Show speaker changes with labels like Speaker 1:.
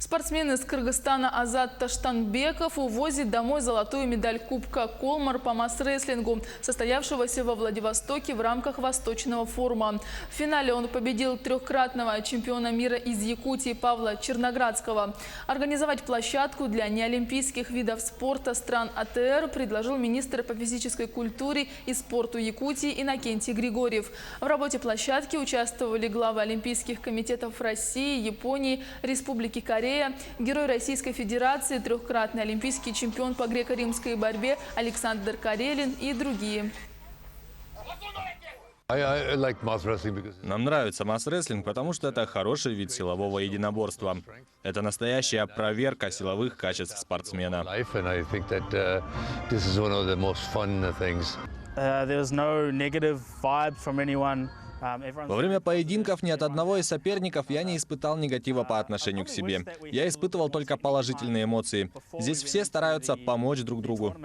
Speaker 1: Спортсмен из Кыргызстана Азат Таштанбеков увозит домой золотую медаль Кубка Колмар по масс-рестлингу, состоявшегося во Владивостоке в рамках Восточного форума. В финале он победил трехкратного чемпиона мира из Якутии Павла Черноградского. Организовать площадку для неолимпийских видов спорта стран АТР предложил министр по физической культуре и спорту Якутии Иннокентий Григорьев. В работе площадки участвовали главы олимпийских комитетов России, Японии, Республики Корея, герой Российской Федерации, трехкратный олимпийский чемпион по греко-римской борьбе Александр Карелин и другие.
Speaker 2: Нам нравится масс-рестлинг, потому что это хороший вид силового единоборства. Это настоящая проверка силовых качеств спортсмена. Во время поединков ни от одного из соперников я не испытал негатива по отношению к себе. Я испытывал только положительные эмоции. Здесь все стараются помочь друг другу.